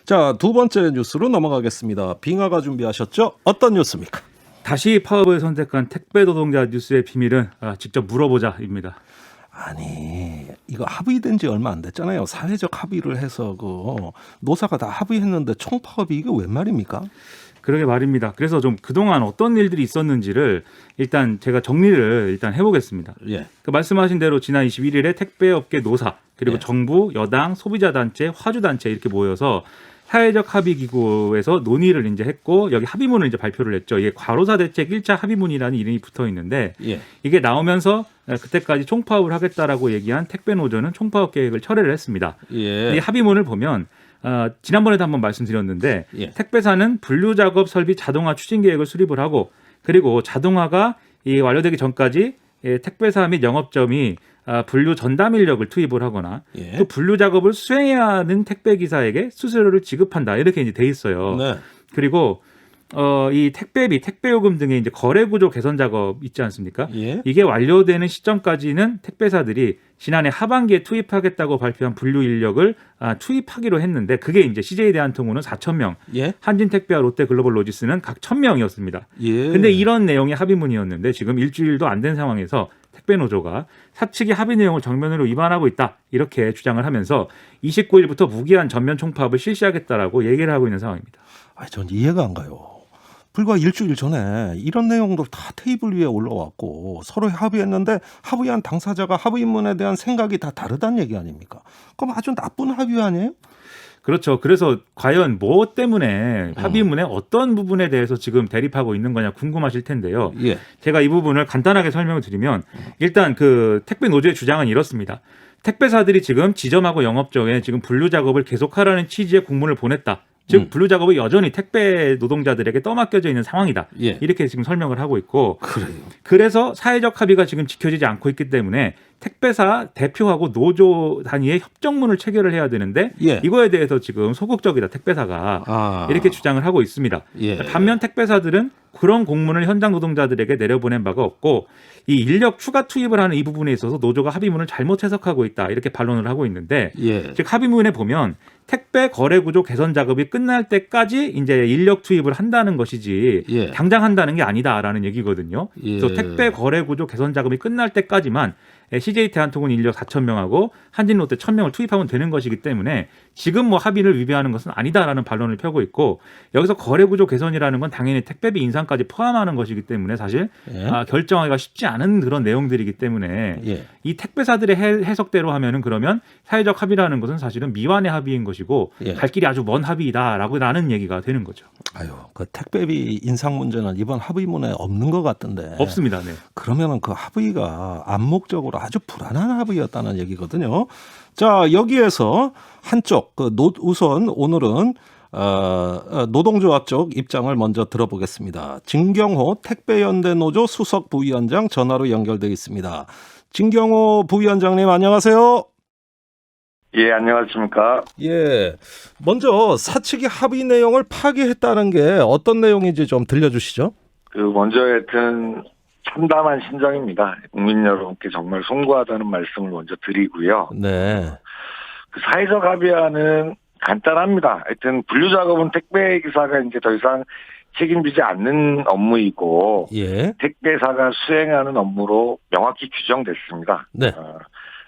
자, 두 번째 뉴스로 넘어가겠습니다. 빙하가 준비하셨죠? 어떤 뉴스입니까? 다시 파업을 선택한 택배 노동자 뉴스의 비밀은 직접 물어보자입니다. 아니, 이거 합의된 지 얼마 안 됐잖아요. 사회적 합의를 해서 노사가 다 합의했는데 총파업이 이게 웬 말입니까? 그러게 말입니다. 그래서 좀 그동안 어떤 일들이 있었는지를 일단 제가 정리를 일단 해보겠습니다. 예. 그 말씀하신 대로 지난 21일에 택배업계 노사 그리고 예. 정부, 여당, 소비자단체, 화주단체 이렇게 모여서 사회적 합의 기구에서 논의를 이제 했고 여기 합의문을 이제 발표를 했죠. 이게 과로사 대책 1차 합의문이라는 이름이 붙어 있는데 예. 이게 나오면서 그때까지 총파업을 하겠다라고 얘기한 택배 노조는 총파업 계획을 철회를 했습니다. 예. 이 합의문을 보면 지난번에도 한번 말씀드렸는데 예. 택배사는 분류 작업 설비 자동화 추진 계획을 수립을 하고 그리고 자동화가 완료되기 전까지 택배사 및 영업점이 분류 전담 인력을 투입을 하거나 예. 또 분류 작업을 수행해야 하는 택배 기사에게 수수료를 지급한다 이렇게 이제 돼 있어요. 네. 그리고 이 택배비, 택배요금 등의 이제 거래 구조 개선 작업 있지 않습니까? 예. 이게 완료되는 시점까지는 택배사들이 지난해 하반기에 투입하겠다고 발표한 분류 인력을 투입하기로 했는데 그게 이제 CJ 대한통운은 4,000명, 예. 한진택배와 롯데글로벌로지스는 각 1,000명이었습니다. 예. 근데 이런 내용의 합의문이었는데 지금 일주일도 안 된 상황에서 택배 노조가 사측이 합의 내용을 정면으로 위반하고 있다 이렇게 주장을 하면서 29일부터 무기한 전면 총파업을 실시하겠다라고 얘기를 하고 있는 상황입니다. 전 이해가 안 가요. 불과 일주일 전에 이런 내용들 다 테이블 위에 올라왔고 서로 합의했는데 합의한 당사자가 합의문에 대한 생각이 다 다르다는 얘기 아닙니까? 그럼 아주 나쁜 합의 아니에요? 그렇죠. 그래서 과연 뭐 때문에 합의문의 어떤 부분에 대해서 지금 대립하고 있는 거냐 궁금하실 텐데요. 예. 제가 이 부분을 간단하게 설명을 드리면 일단 그 택배 노조의 주장은 이렇습니다. 택배사들이 지금 지점하고 영업점에 지금 분류 작업을 계속하라는 취지의 공문을 보냈다. 즉 분류 작업이 여전히 택배 노동자들에게 떠맡겨져 있는 상황이다. 예. 이렇게 지금 설명을 하고 있고 그래요. 그래서 사회적 합의가 지금 지켜지지 않고 있기 때문에 택배사 대표하고 노조 단위의 협정문을 체결을 해야 되는데 예. 이거에 대해서 지금 소극적이다 택배사가 이렇게 주장을 하고 있습니다. 예. 반면 택배사들은 그런 공문을 현장 노동자들에게 내려보낸 바가 없고 이 인력 추가 투입을 하는 이 부분에 있어서 노조가 합의문을 잘못 해석하고 있다 이렇게 반론을 하고 있는데 예. 즉 합의문에 보면 택배 거래 구조 개선 작업이 끝날 때까지 이제 인력 투입을 한다는 것이지 예. 당장 한다는 게 아니다라는 얘기거든요. 예. 그래서 택배 거래 구조 개선 작업이 끝날 때까지만 CJ 대한통운 인력 4,000명하고 한진 롯데 1,000명을 투입하면 되는 것이기 때문에 지금 뭐 합의를 위배하는 것은 아니다라는 반론을 펴고 있고 여기서 거래 구조 개선이라는 건 당연히 택배비 인상까지 포함하는 것이기 때문에 사실 예. 결정하기가 쉽지 않은 그런 내용들이기 때문에 예. 이 택배사들의 해석대로 하면은 그러면 사회적 합의라는 것은 사실은 미완의 합의인 것이고 예. 갈 길이 아주 먼 합의다라는 얘기가 되는 거죠. 그 택배비 인상 문제는 이번 합의문에 없는 것 같던데. 없습니다. 네. 그러면은 그 합의가 암묵적으로 아주 불안한 합의였다는 얘기거든요. 자, 여기에서 한쪽 우선 오늘은 노동조합 쪽 입장을 먼저 들어보겠습니다. 진경호 택배연대노조 수석 부위원장 전화로 연결돼 있습니다. 진경호 부위원장님 안녕하세요. 예, 안녕하십니까. 예, 먼저 사측이 합의 내용을 파기했다는 게 어떤 내용인지 좀 들려주시죠. 먼저 하여튼 참담한 신정입니다. 국민 여러분께 정말 송구하다는 말씀을 먼저 드리고요. 네. 그 사회적 합의안은 간단합니다. 하여튼 분류 작업은 택배 기사가 이제 더 이상 책임지지 않는 업무이고 예. 택배사가 수행하는 업무로 명확히 규정됐습니다. 네.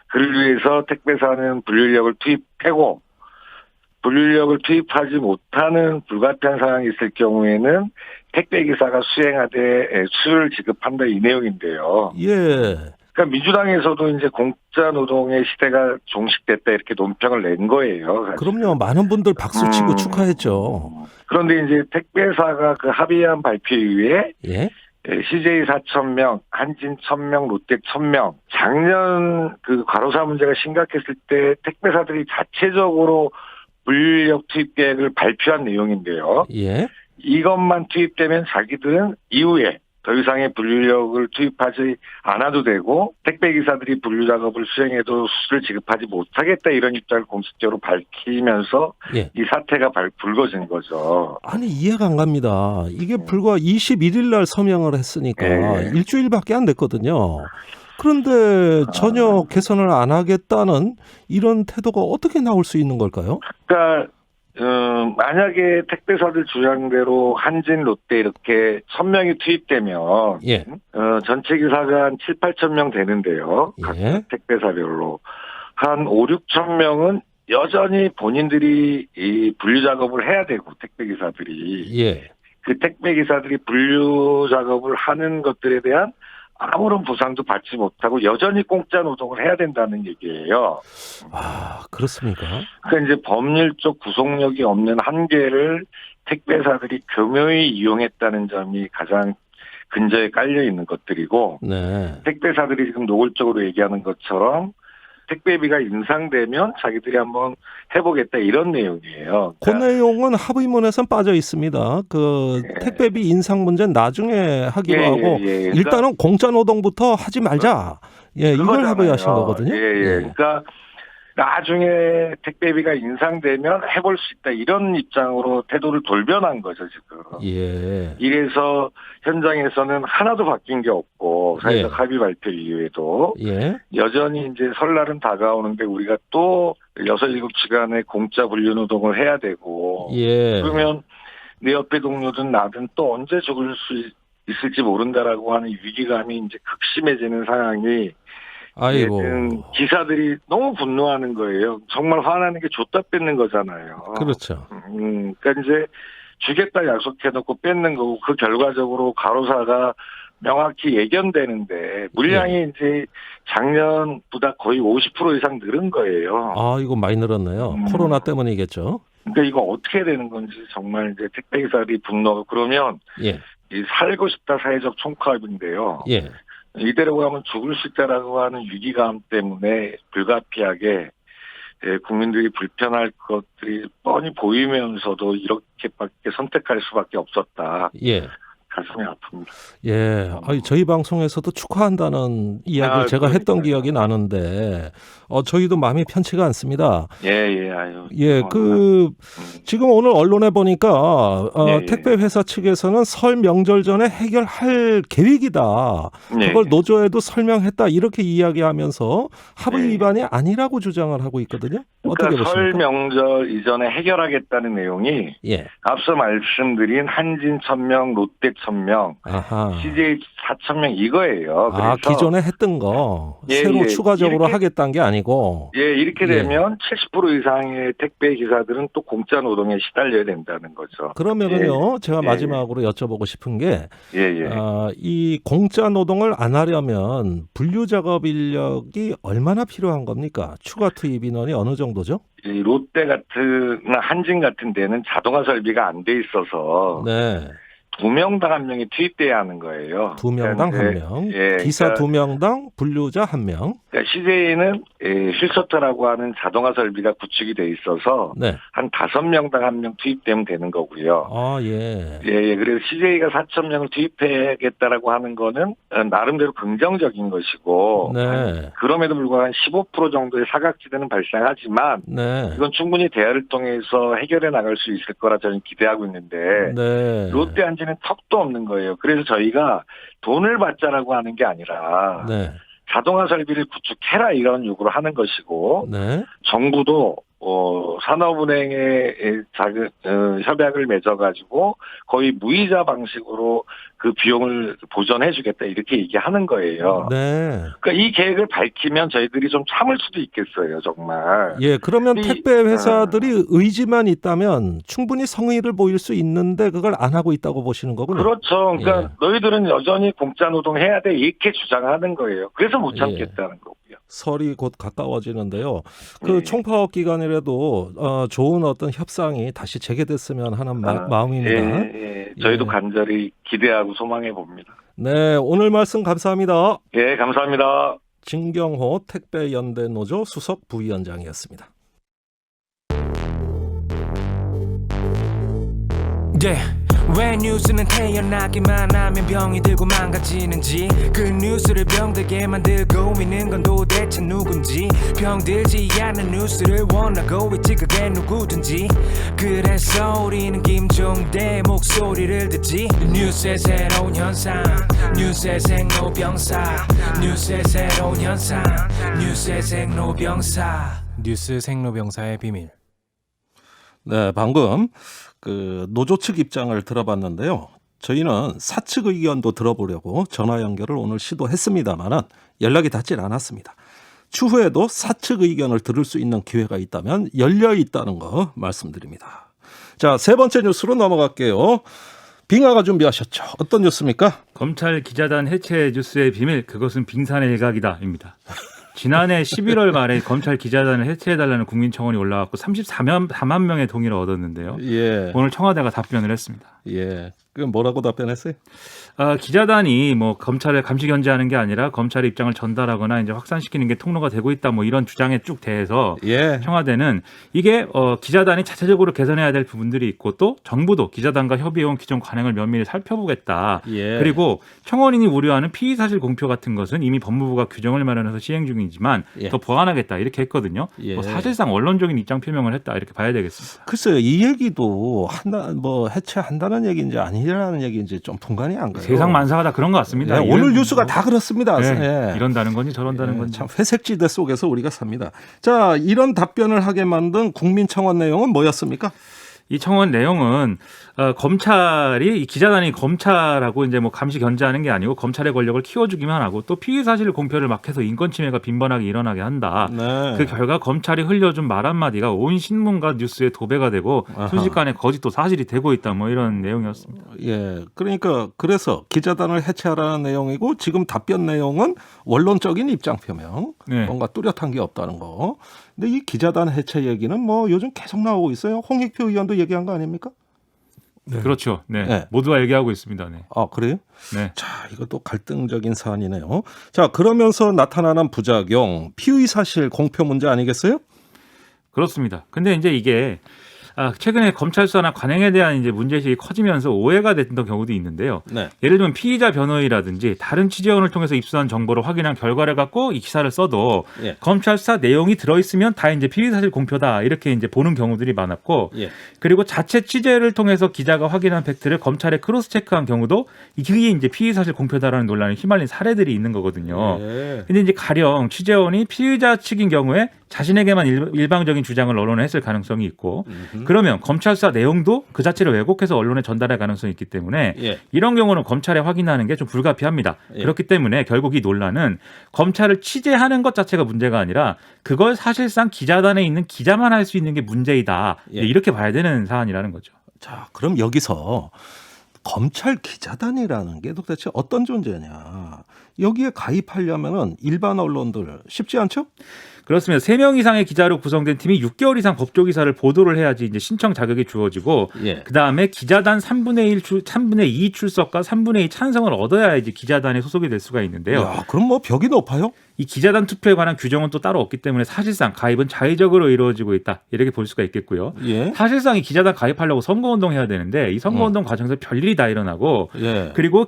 그를 위해서 택배사는 분류인력을 투입하고 분류인력을 투입하지 못하는 불가피한 상황이 있을 경우에는 택배기사가 수행하되 수수료를 지급한다 이 내용인데요. 예. 그러니까 민주당에서도 이제 공짜 노동의 시대가 종식됐다 이렇게 논평을 낸 거예요. 사실. 그럼요. 많은 분들 박수치고 축하했죠. 그런데 이제 택배사가 그 합의안 발표 이후에 예. CJ 4,000명, 한진 1,000명, 롯데 1,000명. 작년 그 과로사 문제가 심각했을 때 택배사들이 자체적으로 분류인력 투입 계획을 발표한 내용인데요. 예. 이것만 투입되면 자기들은 이후에 더 이상의 분류인력을 투입하지 않아도 되고 택배기사들이 분류 작업을 수행해도 수수료를 지급하지 못하겠다 이런 입장을 공식적으로 밝히면서 예. 이 사태가 불거진 거죠. 아니 이해가 안 갑니다. 이게 불과 21일 날 서명을 했으니까 일주일밖에 안 됐거든요. 그런데 전혀 개선을 안 하겠다는 이런 태도가 어떻게 나올 수 있는 걸까요? 그러니까 만약에 택배사들 주장대로 한진, 롯데 이렇게 1000명이 투입되면 예. 전체 기사가 한 7, 8천 명 되는데요. 각 예. 택배사별로 한 5, 6천 명은 여전히 본인들이 이 분류 작업을 해야 되고 택배 기사들이 예. 그 택배 기사들이 분류 작업을 하는 것들에 대한 아무런 보상도 받지 못하고 여전히 공짜 노동을 해야 된다는 얘기예요. 아, 그렇습니까? 그러니까 이제 법률적 구속력이 없는 한계를 택배사들이 교묘히 이용했다는 점이 가장 근저에 깔려 있는 것들이고, 네. 택배사들이 지금 노골적으로 얘기하는 것처럼 택배비가 인상되면 자기들이 한번 해보겠다 이런 내용이에요. 그 내용은 합의문에선 빠져 있습니다. 그 예. 택배비 인상 문제는 나중에 하기로 예, 하고 예, 예. 그러니까 일단은 공짜 노동부터 하지 말자. 예, 이걸 그거잖아요. 합의하신 거거든요. 예, 예. 그러니까 나중에 택배비가 인상되면 해볼 수 있다 이런 입장으로 태도를 돌변한 거죠 지금. 예. 이래서 현장에서는 하나도 바뀐 게 없고 사회적 예. 합의 발표 이후에도 예. 여전히 이제 설날은 다가오는데 우리가 또 6, 7시간의 공짜 분류 노동을 해야 되고 예. 그러면 내 옆에 동료든 나든 또 언제 죽을 수 있을지 모른다라고 하는 위기감이 이제 극심해지는 상황이 아이고. 기사들이 너무 분노하는 거예요. 정말 화나는 게 줬다 뺏는 거잖아요. 그렇죠. 그러니까 이제 주겠다 약속해놓고 뺏는 거고 그 결과적으로 과로사가 명확히 예견되는데 물량이 이제 작년보다 거의 50% 이상 늘은 거예요. 아, 이거 많이 늘었네요. 코로나 때문이겠죠. 그러니까 이거 어떻게 되는 건지 정말 이제 택배기사들이 분노하고 그러면 예. 이 살고 싶다 사회적 총파업인데요. 예. 이대로 가면 죽을 수 있다라고 하는 위기감 때문에 불가피하게 국민들이 불편할 것들이 뻔히 보이면서도 이렇게밖에 선택할 수밖에 없었다. 예. 가슴이 아픕니다. 예, 아니, 저희 방송에서도 축하한다는 이야기를 제가 했던 기억이 나는데, 저희도 마음이 편치가 않습니다. 예, 아유. 예, 지금 오늘 언론에 보니까, 예. 택배 회사 측에서는 설 명절 전에 해결할 계획이다. 그걸 예. 노조에도 설명했다. 이렇게 이야기하면서 합의 예. 위반이 아니라고 주장을 하고 있거든요. 어떻게 그러니까 설 보십니까? 명절 이전에 해결하겠다는 내용이 예. 앞서 말씀드린 한진 1000명, 롯데 1000명, 아하. CJ 4000명 이거예요. 아, 그래서 기존에 했던 거 예, 새로 예. 추가적으로 이렇게 하겠다는 게 아니고. 예, 이렇게 예. 되면 70% 이상의 택배 기사들은 또 공짜 노동에 시달려야 된다는 거죠. 그러면은요, 제가 예. 마지막으로 여쭤보고 싶은 게, 예. 이 공짜 노동을 안 하려면 분류 작업 인력이 얼마나 필요한 겁니까? 추가 투입 인원이 어느 정도죠? 이 롯데 같은 한진 같은 데는 자동화 설비가 안 돼 있어서 네. 2명당 1명이 투입돼야 하는 거예요. 2명당 그러니까 1명. 예, 기사 그러니까 2명당 분류자 1명. 그러니까 CJ는 휠서터라고 하는 자동화 설비가 구축이 돼 있어서 네. 한 5명당 1명 투입되면 되는 거고요. 아, 예. 예. 그래서 CJ가 4,000명을 투입해야겠다라고 하는 거는 나름대로 긍정적인 것이고 네. 그럼에도 불구하고 한 15% 정도의 사각지대는 발생하지만 네. 이건 충분히 대화를 통해서 해결해 나갈 수 있을 거라 저는 기대하고 있는데 네. 롯데 한지는 턱도 없는 거예요. 그래서 저희가 돈을 받자라고 하는 게 아니라 네. 자동화 설비를 구축해라 이런 요구를 하는 것이고 네. 정부도 산업은행에 협약을 맺어가지고 거의 무이자 방식으로 그 비용을 보전해주겠다 이렇게 얘기하는 거예요. 네. 그러니까 이 계획을 밝히면 저희들이 좀 참을 수도 있겠어요, 정말. 예, 그러면 택배 회사들이 의지만 있다면 충분히 성의를 보일 수 있는데 그걸 안 하고 있다고 보시는 거군요. 그렇죠. 그러니까 예. 너희들은 여전히 공짜 노동 해야 돼 이렇게 주장하는 거예요. 그래서 못 참겠다는 거고요. 설이 곧 가까워지는데요. 그 예. 총파업 기간이라도 좋은 어떤 협상이 다시 재개됐으면 하는 마음입니다. 예. 저희도 예. 간절히 기대하고 소망해 봅니다. 네, 오늘 말씀 감사합니다. 예, 감사합니다. 진경호 택배연대노조 수석 부위원장이었습니다. 네. 왜 뉴스는 태어나기만 하면 병이 들고 망가지는지 그 뉴스를 병들게 만들고 있는 건 도대체 누군지 병들지 않는 뉴스를 원하고 있지 그게 누구든지 그래서 우리는 김종대 목소리를 듣지 뉴스의 새로운 현상 뉴스의 생로병사 뉴스의 새로운 현상 뉴스의 생로병사 뉴스 생로병사의 비밀 네, 방금 그 노조 측 입장을 들어봤는데요. 저희는 사측 의견도 들어보려고 전화 연결을 오늘 시도했습니다만은 연락이 닿질 않았습니다. 추후에도 사측 의견을 들을 수 있는 기회가 있다면 열려 있다는 거 말씀드립니다. 자, 세 번째 뉴스로 넘어갈게요. 빙하가 준비하셨죠. 어떤 뉴스입니까? 검찰 기자단 해체 뉴스의 비밀, 그것은 빙산의 일각이다입니다. 지난해 11월 말에 검찰 기자단을 해체해달라는 국민청원이 올라왔고 34만 명의 동의를 얻었는데요. 예. 오늘 청와대가 답변을 했습니다. 예. 그 뭐라고 답변했어요? 기자단이 뭐 검찰을 감시 견제하는 게 아니라 검찰의 입장을 전달하거나 이제 확산시키는 게 통로가 되고 있다 뭐 이런 주장에 쭉 대해서 예. 청와대는 이게 기자단이 자체적으로 개선해야 될 부분들이 있고 또 정부도 기자단과 협의해온 기존 관행을 면밀히 살펴보겠다. 예. 그리고 청원인이 우려하는 피의 사실 공표 같은 것은 이미 법무부가 규정을 마련해서 시행 중이지만 예. 더 보완하겠다 이렇게 했거든요. 예. 뭐 사실상 원론적인 입장 표명을 했다 이렇게 봐야 되겠습니다. 글쎄요, 이 얘기도 해체한다는 얘기인지 아니라는 얘기인지 좀 분간이 안 가요. 세상 만사가 다 그런 것 같습니다. 네, 오늘 뉴스가 다 그렇습니다. 네, 예. 이런다는 건지 저런다는 건지. 참 회색지대 속에서 우리가 삽니다. 자, 이런 답변을 하게 만든 국민청원 내용은 뭐였습니까? 이 청원 내용은 검찰이 이 기자단이 검찰하고 이제 뭐 감시 견제하는 게 아니고 검찰의 권력을 키워주기만 하고 또 피의 사실 공표를 막 해서 인권 침해가 빈번하게 일어나게 한다. 네. 그 결과 검찰이 흘려준 말 한마디가 온 신문과 뉴스에 도배가 되고 아하. 순식간에 거짓도 사실이 되고 있다. 뭐 이런 내용이었습니다. 예, 그러니까 그래서 기자단을 해체하라는 내용이고 지금 답변 내용은 원론적인 입장 표명, 네. 뭔가 뚜렷한 게 없다는 거. 근데 이 기자단 해체 얘기는 뭐 요즘 계속 나오고 있어요. 홍익표 의원도 얘기한 거 아닙니까? 그렇죠. 네. 네. 모두가 얘기하고 있습니다. 네. 아, 그래요? 네. 자, 이것도 갈등적인 사안이네요. 자, 그러면서 나타나는 부작용, 피의 사실 공표 문제 아니겠어요? 그렇습니다. 근데 이제 이게 최근에 검찰 수사나 관행에 대한 이제 문제의식이 커지면서 오해가 됐던 경우도 있는데요. 네. 예를 들면 피의자 변호인이라든지 다른 취재원을 통해서 입수한 정보를 확인한 결과를 갖고 이 기사를 써도 예. 검찰 수사 내용이 들어있으면 다 이제 피의사실 공표다 이렇게 이제 보는 경우들이 많았고 예. 그리고 자체 취재를 통해서 기자가 확인한 팩트를 검찰에 크로스 체크한 경우도 이게 이제 피의사실 공표다라는 논란에 휘말린 사례들이 있는 거거든요. 예. 근데 이제 가령 취재원이 피의자 측인 경우에 자신에게만 일방적인 주장을 언론에 했을 가능성이 있고 그러면 검찰 수사 내용도 그 자체를 왜곡해서 언론에 전달할 가능성이 있기 때문에 예. 이런 경우는 검찰에 확인하는 게 좀 불가피합니다. 예. 그렇기 때문에 결국 이 논란은 검찰을 취재하는 것 자체가 문제가 아니라 그걸 사실상 기자단에 있는 기자만 할 수 있는 게 문제이다. 예. 이렇게 봐야 되는 사안이라는 거죠. 자, 그럼 여기서 검찰 기자단이라는 게 도대체 어떤 존재냐? 여기에 가입하려면은 일반 언론들 쉽지 않죠? 그렇습니다. 3명 이상의 기자로 구성된 팀이 6개월 이상 법조 기사를 보도를 해야지 이제 신청 자격이 주어지고 예. 그다음에 기자단 3분의 2 출석과 3분의 2 찬성을 얻어야 이제 기자단에 소속이 될 수가 있는데요. 야, 그럼 뭐 벽이 높아요? 이 기자단 투표에 관한 규정은 또 따로 없기 때문에 사실상 가입은 자의적으로 이루어지고 있다. 이렇게 볼 수가 있겠고요. 예. 사실상 이 기자단 가입하려고 선거운동 해야 되는데 이 선거운동 과정에서 별일이 다 일어나고 예. 그리고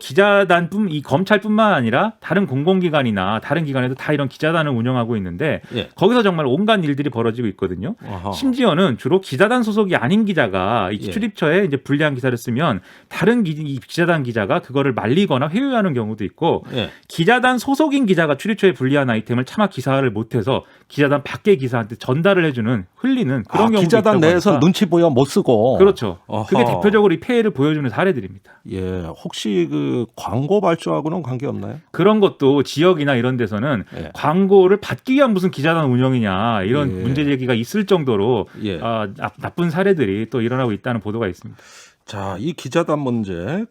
이 검찰뿐만 아니라 다른 공공기관이나 다른 기관에도 다 이런 기자단을 운영하고 있는데 예. 거기서 정말 온갖 일들이 벌어지고 있거든요. 아하. 심지어는 주로 기자단 소속이 아닌 기자가 이 예. 출입처에 이제 불리한 기사를 쓰면 다른 이 기자단 기자가 그거를 말리거나 회유하는 경우도 있고 예. 기자단 소속인 기자가 출입처에 불리한 아이템을 차마 기사를 못해서 기자단 밖의 기사한테 전달을 해주는 흘리는 그런 경우도 기자단 있다고 내에서 하니까. 눈치 보여 못 쓰고. 그렇죠. 어허. 그게 대표적으로 이 폐해를 보여주는 사례들입니다. 예, 혹시 그 광고 발주하고는 관계 없나요? 그런 것도 지역이나 이런 데서는 예. 광고를 받기 위한 무슨 기자단 운영이냐 이런 예. 문제 제기가 있을 정도로 예. 나쁜 사례들이 또 일어나고 있다는 보도가 있습니다. 자, 이 기자단 문제,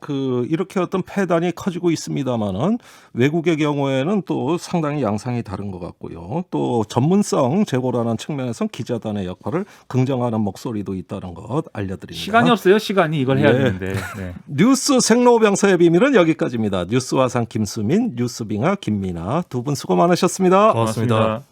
이렇게 어떤 폐단이 커지고 있습니다만은 외국의 경우에는 또 상당히 양상이 다른 것 같고요. 또 전문성 제고라는 측면에서 기자단의 역할을 긍정하는 목소리도 있다는 것 알려드립니다. 시간이 없어요. 시간이 이걸 해야 예. 되는데. 네. 뉴스 생로병사의 비밀은 여기까지입니다. 뉴스화상 김수민, 뉴스빙하 김민아 두 분 수고 많으셨습니다. 고맙습니다.